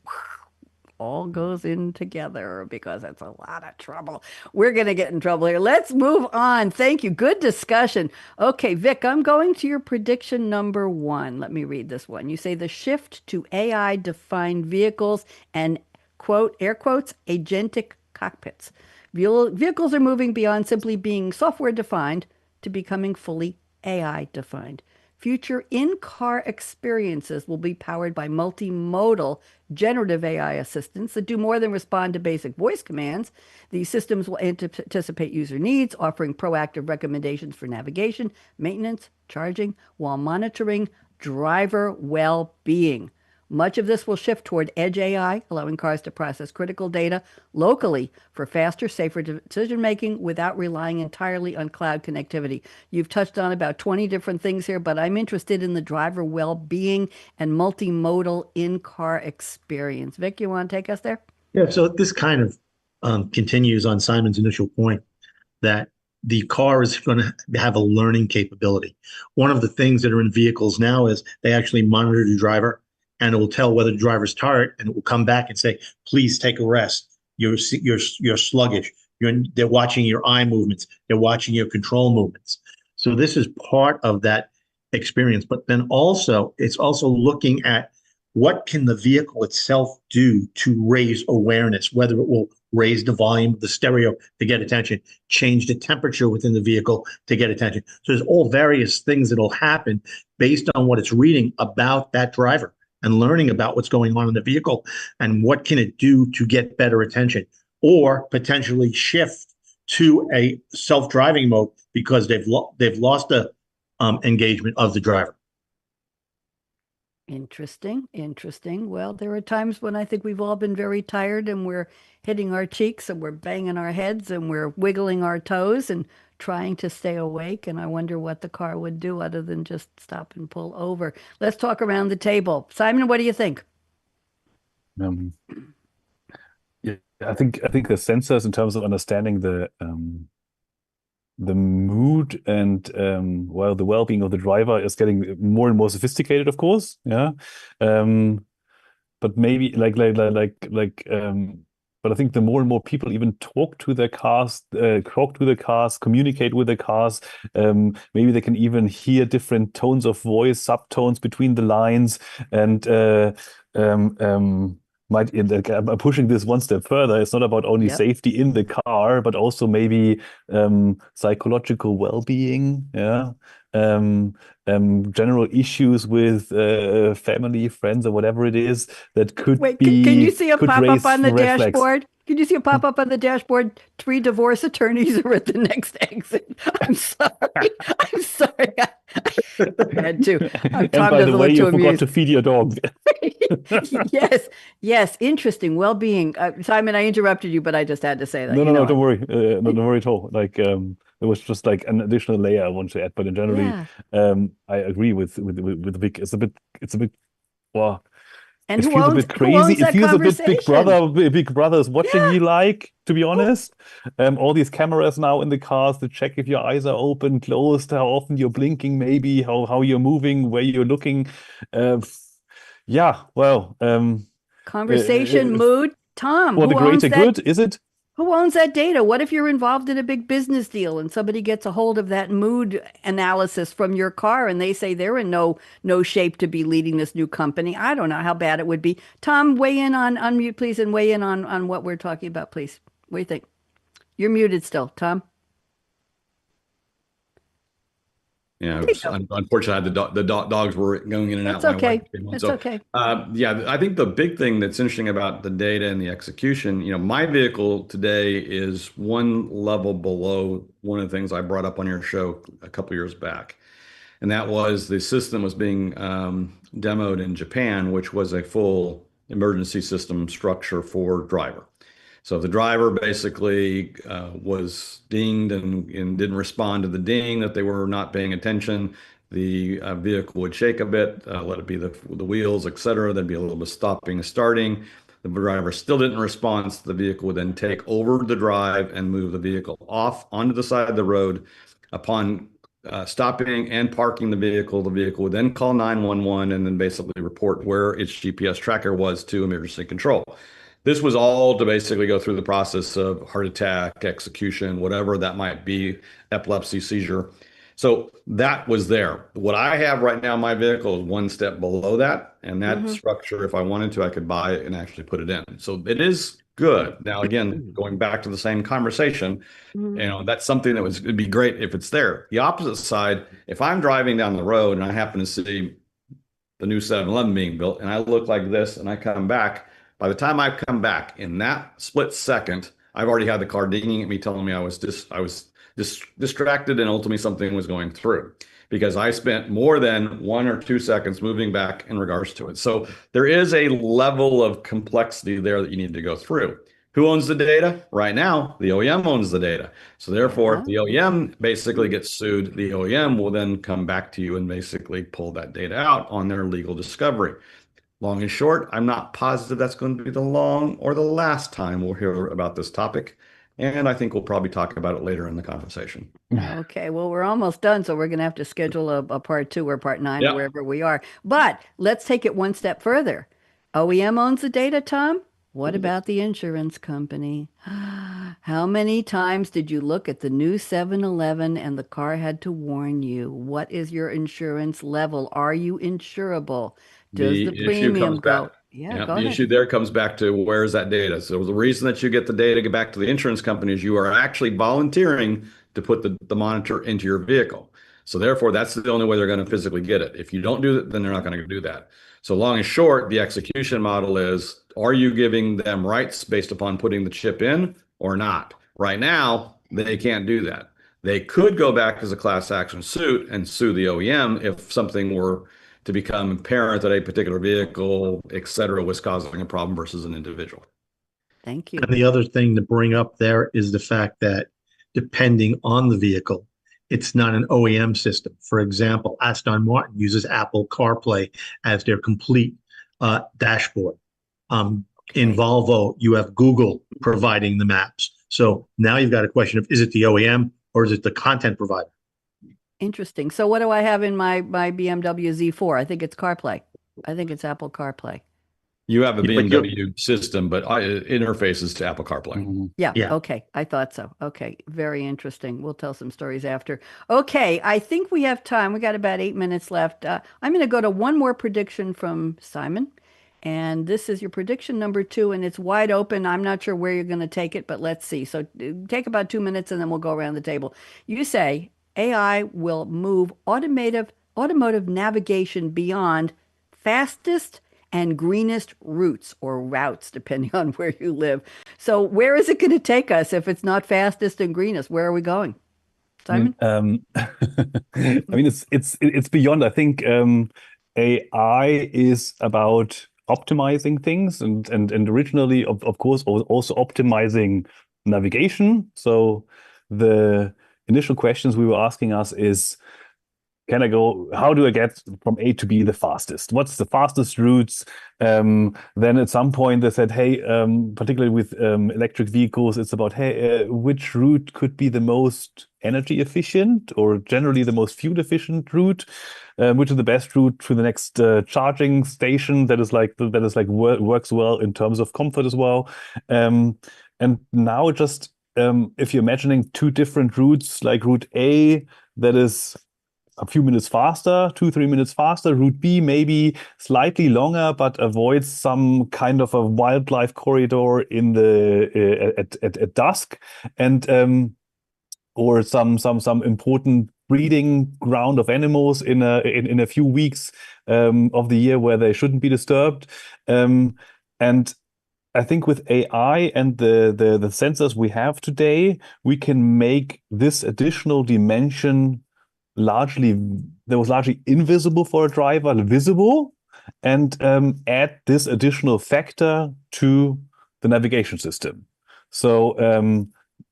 all goes in together because it's a lot of trouble. We're going to get in trouble here. Let's move on. Thank you. Good discussion. Okay, Vic, I'm going to your prediction number one. Let me read this one. You say the shift to AI defined vehicles and quote, air quotes, agentic cockpits. Vehicles are moving beyond simply being software defined to becoming fully AI defined. Future in-car experiences will be powered by multimodal generative AI assistants that do more than respond to basic voice commands. These systems will anticipate user needs, offering proactive recommendations for navigation, maintenance, charging, while monitoring driver well-being. Much of this will shift toward edge AI, allowing cars to process critical data locally for faster, safer decision making without relying entirely on cloud connectivity. You've touched on about 20 different things here, but I'm interested in the driver well being and multimodal in car experience. Vic, you want to take us there? Yeah, so this kind of continues on Simon's initial point that the car is going to have a learning capability. One of the things that are in vehicles now is they actually monitor the driver, and it will tell whether the driver's tired, and it will come back and say, "Please take a rest. You're sluggish. They're watching your eye movements. They're watching your control movements." So this is part of that experience. But then also, it's also looking at what can the vehicle itself do to raise awareness, whether it will raise the volume of the stereo to get attention, change the temperature within the vehicle to get attention. So there's all various things that'll happen based on what it's reading about that driver and learning about what's going on in the vehicle and what can it do to get better attention, or potentially shift to a self-driving mode because they've lost the engagement of the driver. Interesting, interesting. Well, there are times when I think we've all been very tired and we're hitting our cheeks and we're banging our heads and we're wiggling our toes and trying to stay awake. And I wonder what the car would do other than just stop and pull over. Let's talk around the table. Simon, what do you think? Um, yeah, I think the sensors in terms of understanding the mood and well the well-being of the driver is getting more and more sophisticated, of course. Yeah. But maybe but I think the more and more people even talk to their cars, communicate with their cars. Maybe they can even hear different tones of voice, subtones between the lines, and I'm pushing this one step further. It's not about only Yep. safety in the car, but also maybe psychological well-being. Yeah. General issues with family, friends, or whatever it is that Wait, can you see a could pop-up raise on the red flags. dashboard? Can you see a pop-up on the dashboard? 3 divorce attorneys are at the next exit. I'm sorry. I'm sorry. I had to. And Tom by the doesn't way, look you too forgot amused. to feed your dog. Yes, yes, interesting. Well-being. Simon, I interrupted you, but I just had to say that. No, You no, know no, it. don't worry. No, don't worry at all. There was just like an additional layer I wanted to add, but in generally, Yeah. I agree with Vic. It's a bit, well, And it feels a bit who crazy. owns It that feels a bit conversation? Big Brother is watching Yeah. you, like, to be honest. All these cameras now in the cars to check if your eyes are open, closed, how often you're blinking, maybe how you're moving, where you're looking. Uh, yeah, well, Conversation, mood. Tom, for the greater good, is it? who owns that data? What if you're involved in a big business deal and somebody gets a hold of that mood analysis from your car and they say they're in no shape to be leading this new company? I don't know how bad it would be. Tom, weigh in on unmute, please, and weigh in on what we're talking about, please. What do you think? You're muted still, Tom. You know, There you go. unfortunately, the dogs were going in and out That's while my okay. wife came home. It's So, okay. yeah, I think the big thing that's interesting about the data and the execution, you know, my vehicle today is one level below one of the things I brought up on your show a couple years back. And that was the system was being demoed in Japan, which was a full emergency system structure for driver. So if the driver basically was dinged and didn't respond to the ding, that they were not paying attention, the vehicle would shake a bit, let it be the wheels, et cetera. There'd be a little bit of stopping and starting. The driver still didn't respond. So the vehicle would then take over the drive and move the vehicle off onto the side of the road. Upon stopping and parking the vehicle would then call 911 and then basically report where its GPS tracker was to emergency control. This was all to basically go through the process of heart attack, execution, whatever that might be, epilepsy, seizure. So that was there. What I have right now in my vehicle is one step below that. And that structure, if I wanted to, I could buy it and actually put it in. So it is good. Now, again, going back to the same conversation, you know, that's something that it'd be great if it's there. The opposite side, if I'm driving down the road and I happen to see the new 7-Eleven being built and I look like this and I come back, by the time I come back in that split second, I've already had the car dinging at me, telling me I was distracted and ultimately something was going through because I spent more than 1 or 2 seconds moving back in regards to it. So there is a level of complexity there that you need to go through. Who owns the data? Right now, the OEM owns the data. So therefore, if the OEM basically gets sued, the OEM will then come back to you and basically pull that data out on their legal discovery. Long and short, I'm not positive that's going to be the long or the last time we'll hear about this topic. And I think we'll probably talk about it later in the conversation. Okay, well, we're almost done, so we're going to have to schedule a part 2 or part 9 or Yep. wherever we are. But let's take it one step further. OEM owns the data, Tom. What about the insurance company? How many times did you look at the new 7-Eleven and the car had to warn you? What is your insurance level? Are you insurable? Does the The issue premium comes back. go? Yeah, Yeah, go the ahead. issue there comes back to where is that data? So the reason that you get the data get back to the insurance company is you are actually volunteering to put the monitor into your vehicle. So therefore, that's the only way they're going to physically get it. If you don't do it, then they're not going to do that. So long and short, the execution model is, are you giving them rights based upon putting the chip in or not? Right now, they can't do that. They could go back as a class action suit and sue the OEM if something were to become apparent that a particular vehicle, et cetera, was causing a problem versus an individual. Thank you. And the other thing to bring up there is the fact that depending on the vehicle, it's not an OEM system. For example, Aston Martin uses Apple CarPlay as their complete dashboard. In Volvo, you have Google providing the maps. So now you've got a question of, is it the OEM or is it the content provider? Interesting. So what do I have in my BMW Z4? I think it's CarPlay. I think it's Apple CarPlay. You have a Yeah, but BMW system, but it interfaces to Apple CarPlay. Yeah. Yeah. Okay. I thought so. Okay. Very interesting. We'll tell some stories after. Okay. I think we have time. We got about 8 minutes left. I'm going to go to one more prediction from Simon. And this is your prediction number 2, and it's wide open. I'm not sure where you're going to take it, but let's see. So take about 2 minutes and then we'll go around the table. You say AI will move automotive navigation beyond fastest and greenest routes or routes, depending on where you live. So where is it going to take us if it's not fastest and greenest? Where are we going? Simon? I mean, it's beyond. I think AI is about optimizing things and originally, of course, also optimizing navigation. So the initial questions we were asking us is, how do I get from A to B the fastest? What's the fastest routes? Then at some point they said, hey, particularly with electric vehicles, it's about, hey, which route could be the most energy efficient or generally the most fuel efficient route? Which is the best route to the next charging station that is like works well in terms of comfort as well. And now just if you're imagining 2 different routes, like route A, that is a few minutes faster, 2-3 minutes faster. Route B maybe slightly longer, but avoids some kind of a wildlife corridor in the at dusk, and or some important breeding ground of animals in a few weeks of the year where they shouldn't be disturbed. And I think with AI and the sensors we have today, we can make this additional dimension that was largely invisible for a driver visible, and add this additional factor to the navigation system. So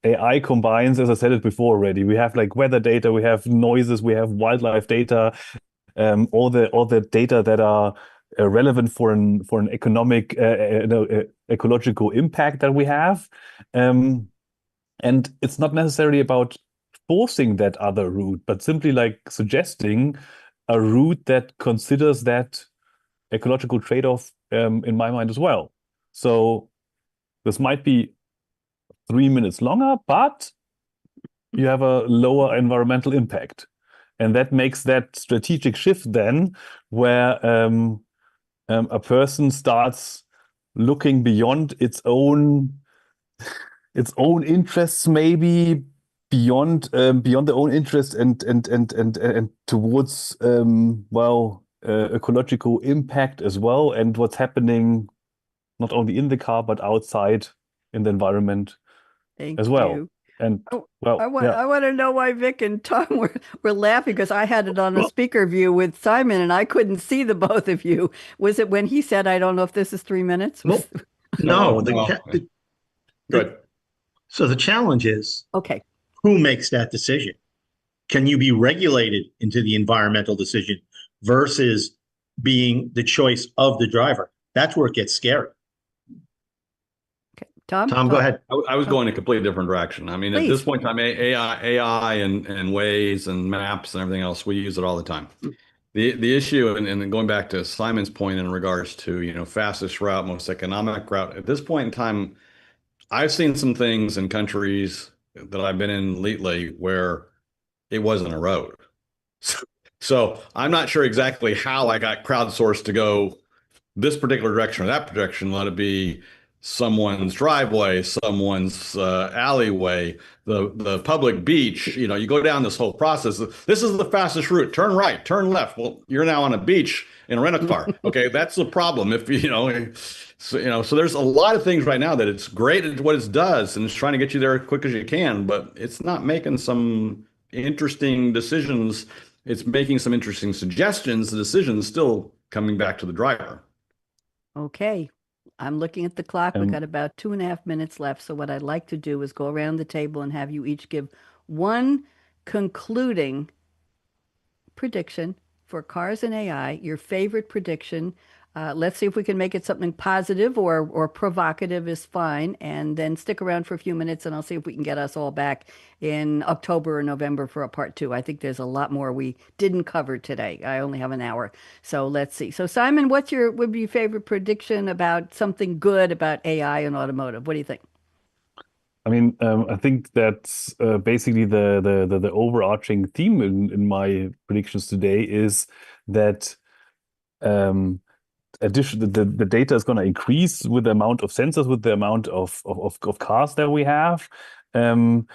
AI combines, as I said it before already, we have like weather data, we have noises, we have wildlife data, all the data that are relevant for an economic ecological impact that we have. And it's not necessarily about forcing that other route, but simply like suggesting a route that considers that ecological trade-off in my mind as well. So this might be 3 minutes longer, but you have a lower environmental impact. And that makes that strategic shift then where a person starts looking beyond its own interests, maybe beyond their own interests, and towards ecological impact as well, and what's happening not only in the car but outside in the environment Thank as well. you. And I want to know why Vic and Tom were laughing, because I had it on a speaker view with Simon and I couldn't see the both of you. Was it when he said, I don't know if this is 3 minutes? No, Good. So the challenge is, Okay. who makes that decision? Can you be regulated into the environmental decision versus being the choice of the driver? That's where it gets scary. Okay. Tom, go ahead. I was going a completely different direction. I mean, at this point in time, AI and Waze and maps and everything else, we use it all the time. The issue, and going back to Simon's point in regards to, fastest route, most economic route, at this point in time, I've seen some things in countries that I've been in lately where it wasn't a road. So I'm not sure exactly how I got crowdsourced to go this particular direction or that direction. Let it be someone's driveway, someone's alleyway, the public beach. You go down this whole process. This is the fastest route. Turn right, turn left. Well, you're now on a beach in a rental car. Okay, that's the problem. If so there's a lot of things right now that it's great at what it does, and it's trying to get you there as quick as you can, but it's not making some interesting decisions. It's making some interesting suggestions. The decision's still coming back to the driver. Okay. I'm looking at the clock. We've got about 2.5 minutes left. So what I'd like to do is go around the table and have you each give one concluding prediction for cars and AI, your favorite prediction. Let's see if we can make it something positive or provocative is fine. And then stick around for a few minutes and I'll see if we can get us all back in October or November for a part 2. I think there's a lot more we didn't cover today. I only have an hour. So let's see. So Simon, would be your favorite prediction about something good about AI and automotive? What do you think? I mean, I think that's basically the overarching theme in my predictions today is that the data is going to increase with the amount of sensors, with the amount of cars that we have, and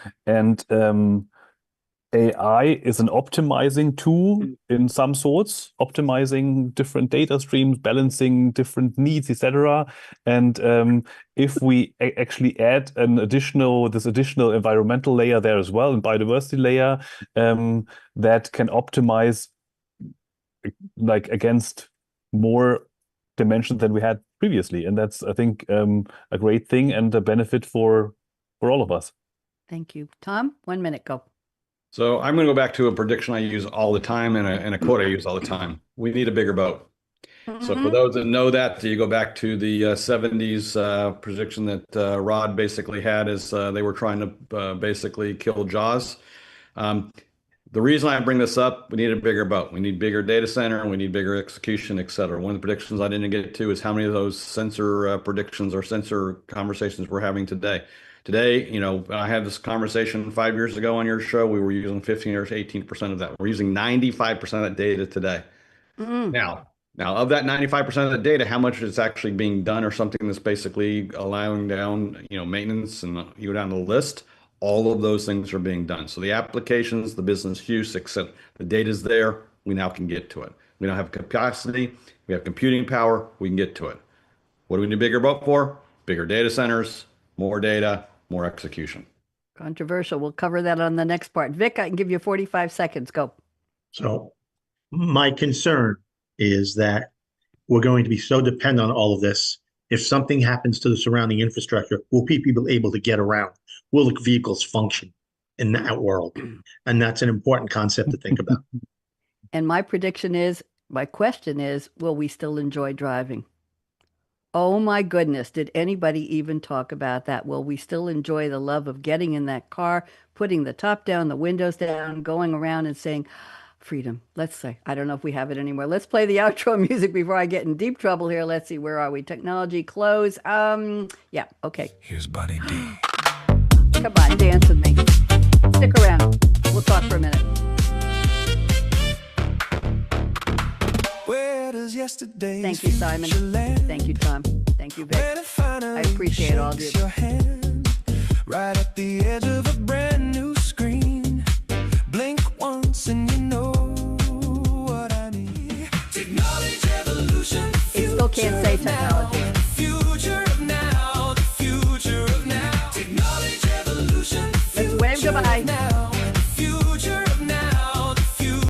AI is an optimizing tool in some sorts, optimizing different data streams, balancing different needs, etc. And if we actually add this additional environmental layer there as well, and biodiversity layer, that can optimize like against more dimensions than we had previously, and that's, I think, a great thing and a benefit for all of us. Thank you. Tom, 1 minute, go. So I'm going to go back to a prediction I use all the time and a quote I use all the time. We need a bigger boat. So for those that know that, you go back to the 70s prediction that Rod basically had is they were trying to basically kill Jaws. The reason I bring this up, we need a bigger boat. We need bigger data center, and we need bigger execution, et cetera. One of the predictions I didn't get to is how many of those sensor predictions or sensor conversations we're having today. Today, I had this conversation 5 years ago on your show. We were using 15 or 18% of that. We're using 95% of that data today. Now, of that 95% of the data, how much is actually being done or something that's basically allowing down, maintenance, and you go down the list. all of those things are being done. So the applications, the business use, except the data's there, we now can get to it. We now have capacity, we have computing power, we can get to it. What do we need a bigger boat for? Bigger data centers, more data, more execution. Controversial. We'll cover that on the next part. Vic, I can give you 45 seconds. Go. So my concern is that we're going to be so dependent on all of this. If something happens to the surrounding infrastructure, will people be able to get around? Will the vehicles function in that world? And that's an important concept to think about. And my question is, will we still enjoy driving? Oh my goodness, did anybody even talk about that? Will we still enjoy the love of getting in that car, putting the top down, the windows down, going around and saying, freedom. Let's say, I don't know if we have it anymore. Let's play the outro music before I get in deep trouble here. Let's see, where are we? Technology, close. Yeah, okay. Here's Buddy D. Come on, dance with me. Stick around. We'll talk for a minute. Where does yesterday's Thank you, Simon. future land? Thank you, Tom. Thank you, Vic. When it finally I appreciate all of shakes you. your hand, right at the edge of a brand new screen. Blink once and you know what I mean. Technology evolution. It still can't say technology.